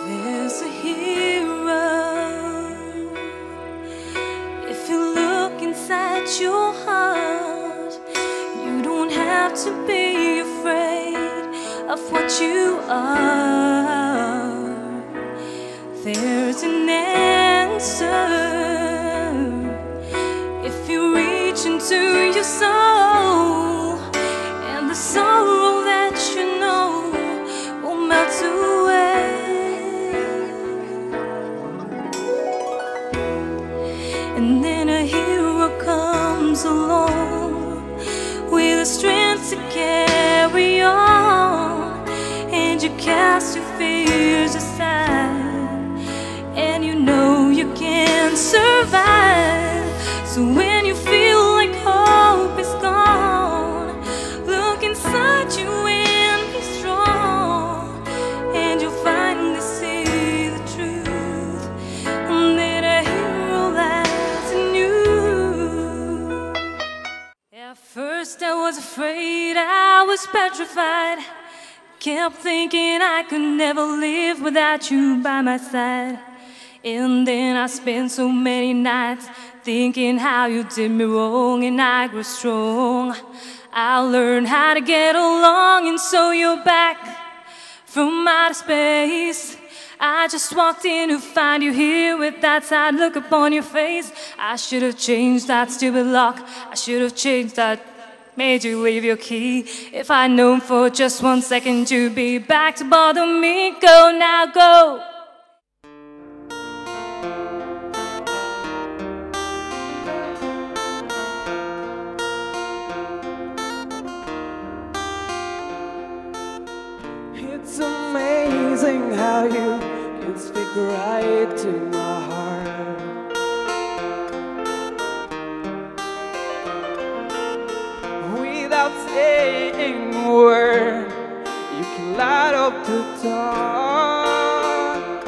There's a hero. If you look inside your heart, you don't have to be afraid of what you are. There's an answer if you reach into your soul, and the sorrow that you know will melt away. And then a hero comes along with the strength to carry on, and you cast your fears aside, and you know you can survive. So when you feel like hope is gone, look inside you and be strong, and you'll finally see the truth, and then a hero lies in you. At first I was afraid, I was petrified, kept thinking I could never live without you by my side. And then I spent so many nights thinking how you did me wrong, and I grew strong. I learned how to get along, and so you're back from outer space. I just walked in to find you here with that sad look upon your face. I should have changed that stupid lock, I should have changed that, made you leave your key. If I'd known for just 1 second you'd be back to bother me. Go now, go. It's amazing how you can speak right to my heart. Without saying a word, you can light up the dark.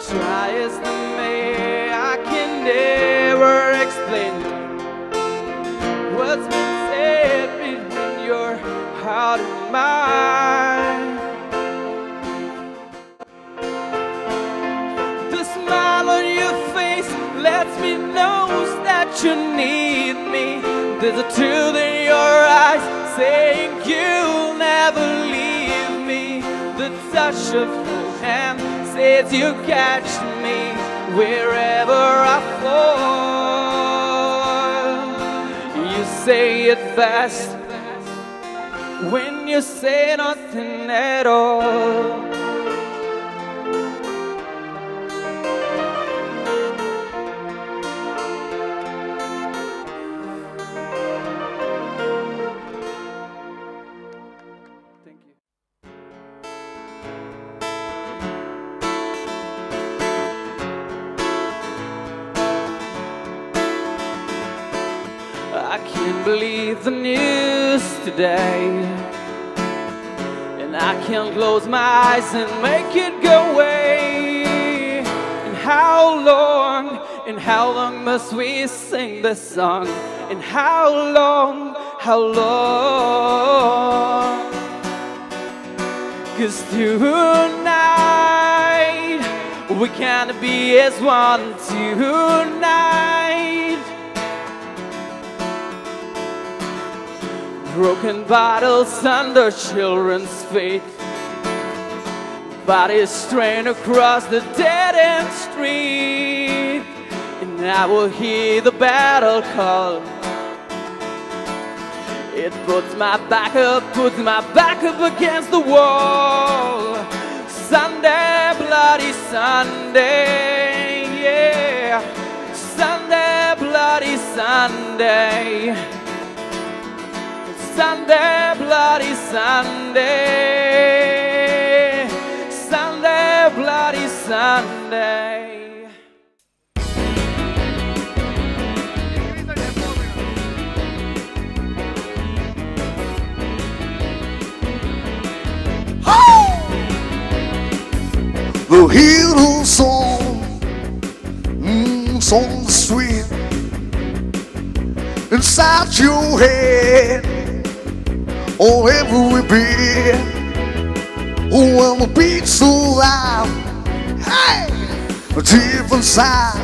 Try as I may, I can never explain what's been said between your heart and mine. The smile on your face lets me know that you need me. There's a truth in your eyes saying you'll never leave me. The touch of your hand says you catch me wherever I fall. You say it best when you say nothing at all. Thank you. I can't believe the news today, and I can't close my eyes and make it go away. And how long must we sing this song? And how long? 'Cause tonight we can't be as one tonight. Broken bottles under children's feet, bodies strained across the dead-end street. And I will hear the battle call. It puts my back up against the wall. Sunday, bloody Sunday, yeah. Sunday, bloody Sunday. Sunday, bloody Sunday, Sunday, bloody Sunday. The hero song on the street inside your head on every beat. Oh, when the beat's so loud, hey, deep inside,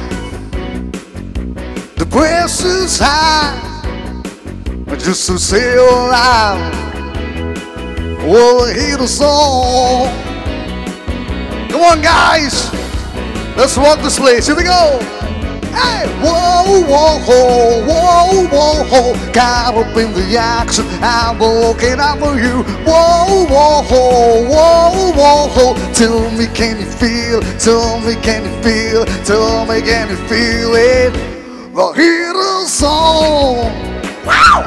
the pressure's high, just to say aloud. Well, the hero song. Come on, guys, let's rock this place. Here we go. Hey, whoa, whoa, whoa, whoa, whoa, whoa. Caught up in the action, I'm looking out for you. Whoa, whoa, whoa, whoa, whoa, whoa. Tell me, can you feel? Tell me, can you feel? Tell me, can you feel it? The hero song. Wow,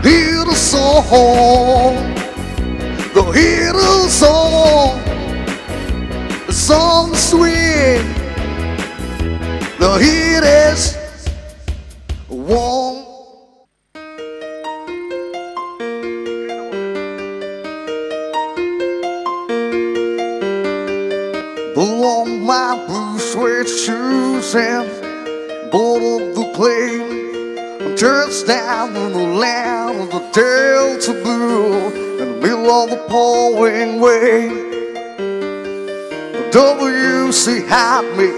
hero song. The hero song. The song's sweet. The heat is warm. Belong my blue suede shoes and board of the plane. Touchdown in the land of the Delta Blue, in the middle of the pouring rain. WC had me.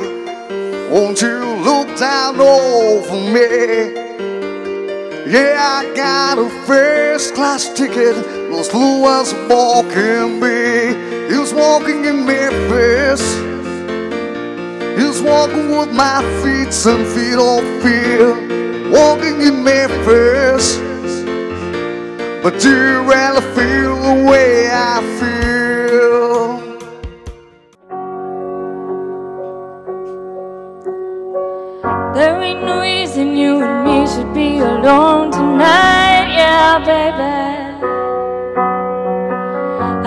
Won't you look down over me? Yeah, I got a first class ticket, as blue as a ball can be. He was walking in Memphis. He was walking with my feet 7 feet off fear. Walking in Memphis. But do you really feel the way I feel? There ain't no reason you and me should be alone tonight, yeah, baby.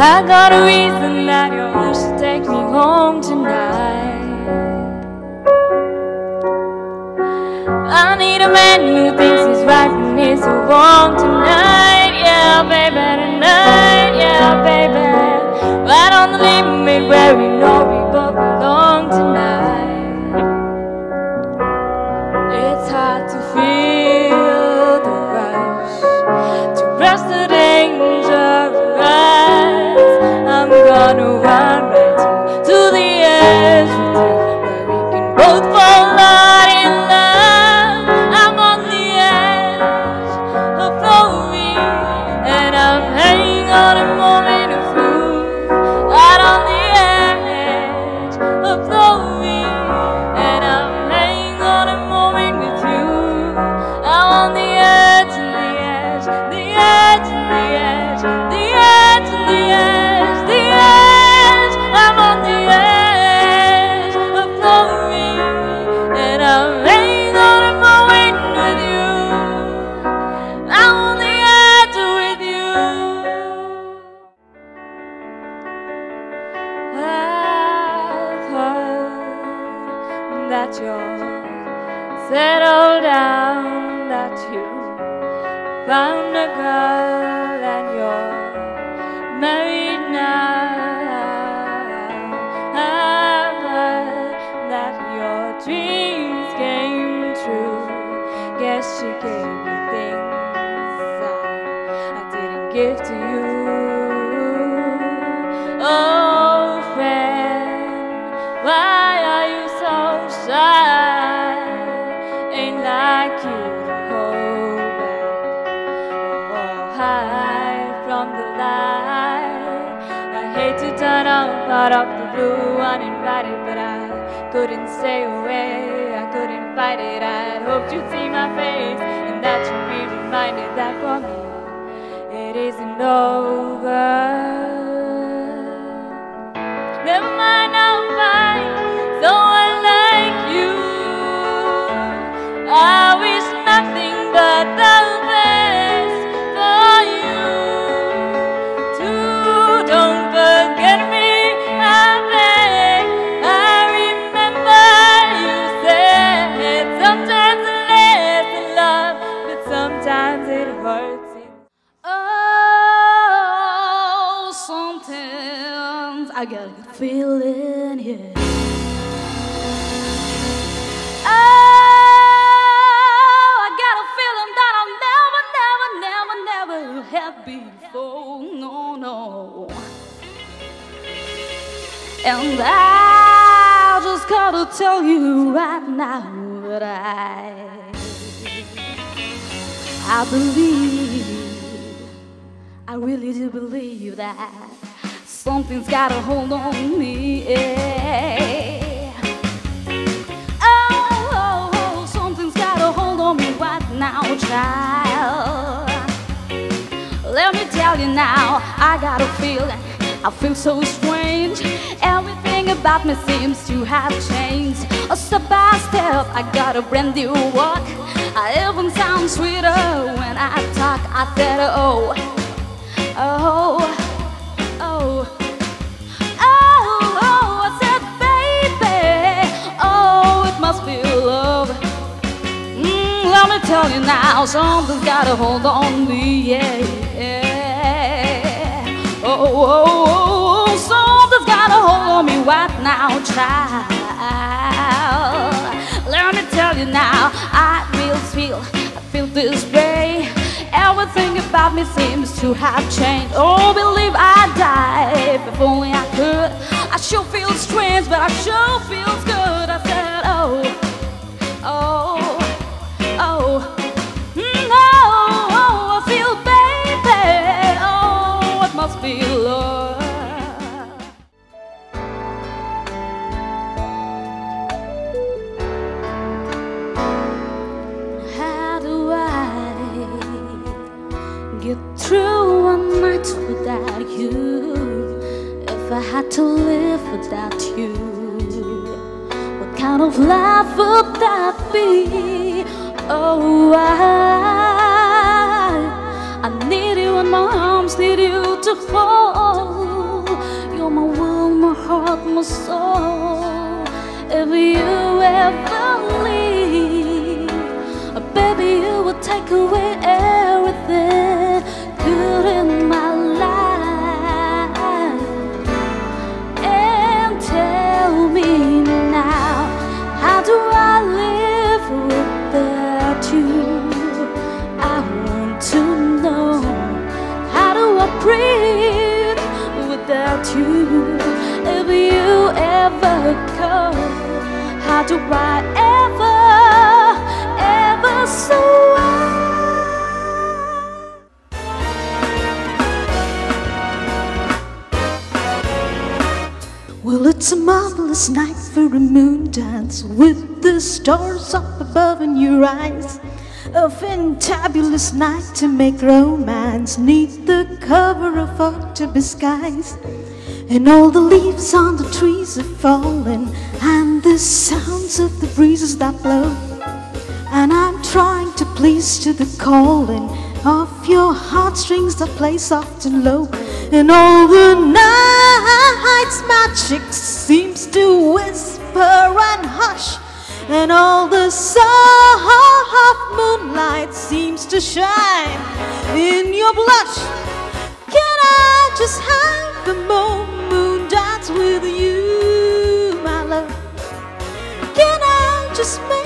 I got a reason that you should take me home tonight. I need a man who thinks he's right and he's so wrong tonight, yeah, baby, tonight, yeah, baby. Right on the limit where we know we both belong tonight. It's hard to feel the rush, to rest the danger rise. I'm gonna run right to the edge with you, where we can both fall out in love. I'm on the edge of flowing, and I'm hanging on a moment of truth. Right on the edge of flowing, and I'm hanging on a moment with you. I'm on the edge and the edge, the edge and the edge, the edge and the edge, the edge. I'm on the edge of flowing, and I'm hanging on a moment with you. I'm on the edge with you. I've heard that you're settled down, that you found a girl and you're married now. I've heard that your dreams came true. Guess she gave you things I didn't give to you. Oh, friend, why are you so shy? Ain't like you to hold back or hide from the light. I hate to turn up out of the blue uninvited, but I couldn't stay away. I couldn't fight it. I hoped you'd see my face and that you'd be reminded that for me it isn't over. Never mind, I'll find someone like you. I wish nothing but the best for you. sometimes I get a good feeling, yeah. Oh, I got a feeling that I'll never have before, no, no. And I just gotta tell you right now that I believe, I really do believe that something's got a hold on me, yeah. Oh, something's got a hold on me right now, child. Let me tell you now, I got a feeling, I feel so strange. Everything about me seems to have changed. Step by step, I got a brand new walk. I even sound sweeter when I talk. I said, oh, oh, oh, oh, I said, baby, oh, it must be love. Let me tell you now, something's got a hold on me, yeah, yeah. Oh, oh, oh, something's got a hold on me right now, child. Let me tell you now, I feel this way. Everything about me seems to have changed. Oh, believe I'd die if only I could. I sure feel strange, but I sure feels good. I said, oh, oh, oh, no, I feel, baby, oh, it must be love. Get through one night without you. If I had to live without you, what kind of life would that be? Oh, I need you in my arms, need you to hold. You're my world, my heart, my soul. If you ever leave, baby, you will take away everything good in my life. And tell me now, how do I live without you? I want to know, how do I breathe without you? If you ever go, how do I ever survive? Well, it's a marvelous night for a moon dance with the stars up above in your eyes. A fantabulous night to make romance 'neath the cover of October skies. And all the leaves on the trees are falling, and the sounds of the breezes that blow. And I'm trying to please to the calling of your heartstrings that play soft and low. And all the night's magic seems to whisper and hush, and all the soft moonlight seems to shine in your blush. Can I just have a moon dance with you, my love? Can I just make